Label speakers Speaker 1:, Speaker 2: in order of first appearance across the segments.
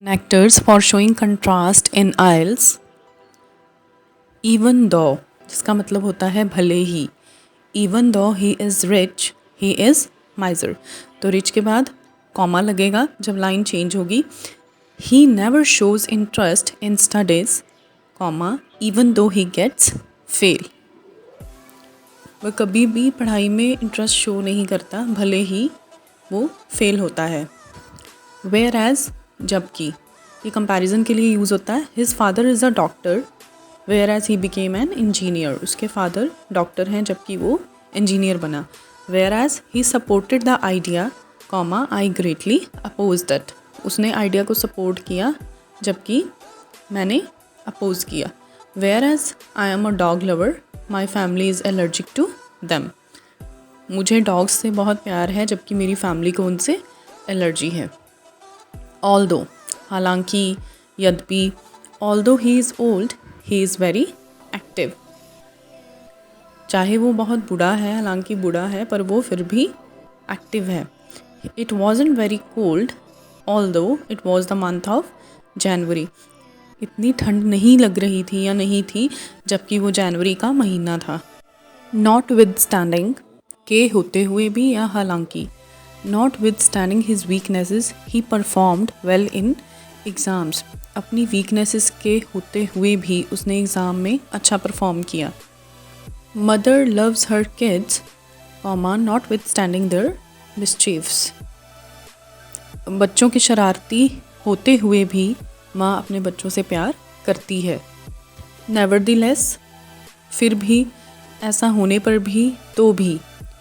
Speaker 1: Connectors for showing contrast in aisles. Even though जिसका मतलब होता है भले ही. Even though he is rich, he is miser. तो rich के बाद कॉमा लगेगा जब लाइन चेंज होगी. He never shows interest in studies, comma even though he gets fail. वह कभी भी पढ़ाई में इंटरेस्ट शो नहीं करता भले ही वो फेल होता है. Whereas जबकि ये कंपैरिजन के लिए यूज़ होता है. His father is a doctor whereas he became an engineer. उसके फादर डॉक्टर हैं जबकि वो इंजीनियर बना. Whereas he supported the idea, comma I greatly oppose that. उसने आइडिया को सपोर्ट किया जबकि मैंने अपोज किया. Whereas I am a dog lover, my family is allergic to them. मुझे डॉग्स से बहुत प्यार है जबकि मेरी फैमिली को उनसे एलर्जी है. ऑल्दो हालांकि, यद्यपि. Although he is old, he is very active. चाहे वो बहुत बूढ़ा है, हालांकि बूढ़ा है पर वो फिर भी एक्टिव है. It wasn't very cold although it was the month of January. इतनी ठंड नहीं लग रही थी या नहीं थी जबकि वो जनवरी का महीना था. नॉट विद स्टैंडिंग के होते हुए भी या हालांकि. Notwithstanding his weaknesses, he performed well in exams. अपनी weaknesses के होते हुए भी उसने एग्ज़ाम में अच्छा परफॉर्म किया. Mother loves her kids, notwithstanding their mischiefs. बच्चों की शरारती होते हुए भी माँ अपने बच्चों से प्यार करती है. Nevertheless, फिर भी, ऐसा होने पर भी, तो भी.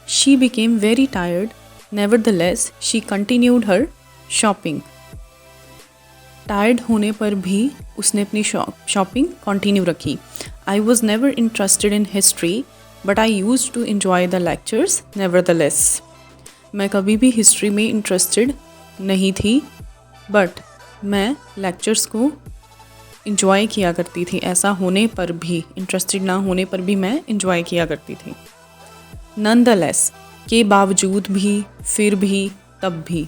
Speaker 1: She became very tired. Nevertheless, she continued her shopping. Tired होने पर भी उसने अपनी शॉपिंग कंटिन्यू रखी. I was never interested in history, but I used to enjoy the lectures nevertheless. मैं कभी भी हिस्ट्री में इंटरेस्टेड नहीं थी, बट मैं लेक्चर्स को इंजॉय किया करती थी. ऐसा होने पर भी, इंटरेस्टेड ना होने पर भी मैं इंजॉय किया करती थी. Nonetheless, के बावजूद भी, फिर भी, तब भी.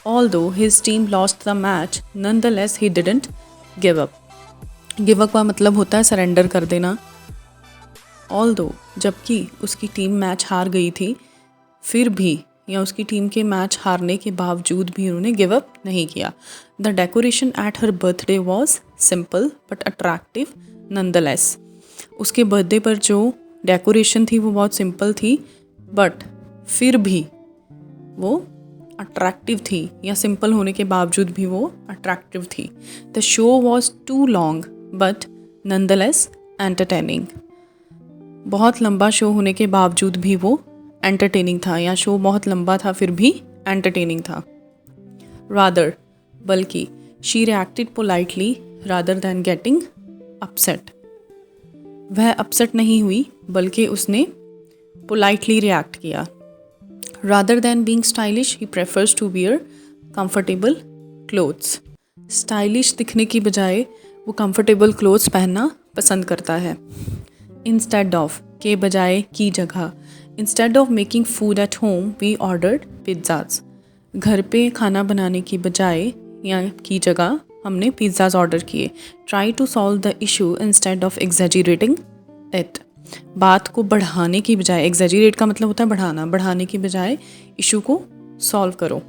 Speaker 1: Although his team lost the match, nonetheless he didn't give up. Give up का मतलब होता है सरेंडर कर देना. Although जबकि उसकी टीम मैच हार गई थी, फिर भी या उसकी टीम के मैच हारने के बावजूद भी उन्होंने गिव अप नहीं किया. The decoration at her birthday was simple but attractive nonetheless. उसके बर्थडे पर जो डेकोरेशन थी वो बहुत सिंपल थी, बट फिर भी वो अट्रैक्टिव थी या सिंपल होने के बावजूद भी वो अट्रैक्टिव थी. The show was too long but nonetheless entertaining. बहुत लंबा शो होने के बावजूद भी वो एंटरटेनिंग था या शो बहुत लंबा था फिर भी एंटरटेनिंग था. रादर बल्कि, she reacted politely rather than getting upset. वह अपसेट नहीं हुई बल्कि उसने पोलाइटली रिएक्ट किया. Rather than being stylish, he prefers to wear comfortable clothes. Stylish दिखने की बजाय वो comfortable clothes पहनना पसंद करता है. Instead of के बजाय की जगह. Instead of making food at home, we ordered pizzas. घर पे खाना बनाने की बजाय या की जगह हमने pizzas ऑर्डर किए. Try to solve the issue instead of exaggerating it. बात को बढ़ाने की बजाय, एग्जैजरेट का मतलब होता है बढ़ाना, बढ़ाने की बजाय इशू को सॉल्व करो.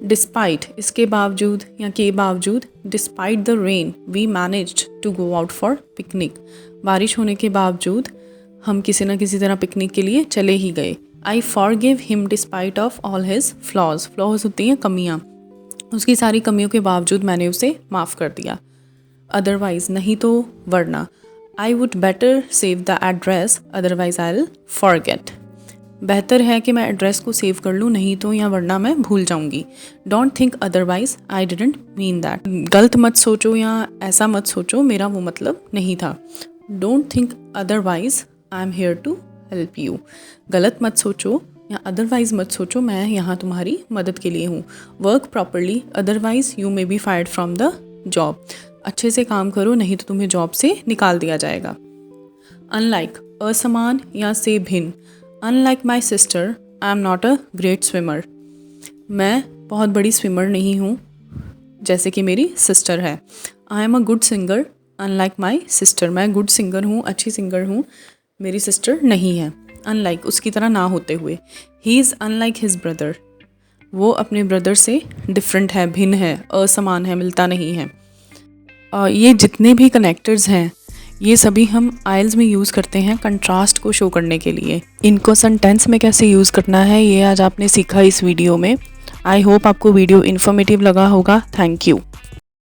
Speaker 1: डिस्पाइट इसके बावजूद या के बावजूद. Despite the rain we managed to go out for picnic. बारिश होने के बावजूद हम किसी न किसी तरह पिकनिक के लिए चले ही गए. I forgive him despite of all his flaws. Flaws होती हैं कमियाँ, उसकी सारी कमियों के बावजूद मैंने उसे माफ़ कर दिया. अदरवाइज नहीं तो वरना. I would better save the address, otherwise I'll forget. बेहतर है कि मैं एड्रेस को सेव कर लूँ, नहीं तो या वरना मैं भूल जाऊँगी. Don't think otherwise, I didn't mean that. गलत मत सोचो या ऐसा मत सोचो, मेरा वो मतलब नहीं था. Don't think otherwise, I'm here to help you. गलत मत सोचो या otherwise मत सोचो, मैं यहाँ तुम्हारी मदद के लिए हूँ. Work properly, otherwise you may be fired from the job. अच्छे से काम करो नहीं तो तुम्हें जॉब से निकाल दिया जाएगा. अनलाइक असमान या से भिन्न. Unlike my sister I am not a great swimmer. मैं बहुत बड़ी स्विमर नहीं हूँ. जैसे कि मेरी सिस्टर है। आई am a good singer unlike my sister, मैं गुड सिंगर हूँ, अच्छी सिंगर हूँ, मेरी सिस्टर नहीं है। अनलाइक उसकी तरह ना होते हुए। He is unlike his brother, वो अपने ब्रदर से डिफरेंट है, भिन्न है, असमान है, मिलता नहीं है। ये जितने भी कनेक्टर्स हैं ये सभी हम आइल्स में यूज़ करते हैं कंट्रास्ट को शो करने के लिए। इनको सेंटेंस में कैसे यूज़ करना है ये आज आपने सीखा इस वीडियो में। आई होप आपको वीडियो इन्फॉर्मेटिव लगा होगा। Thank you.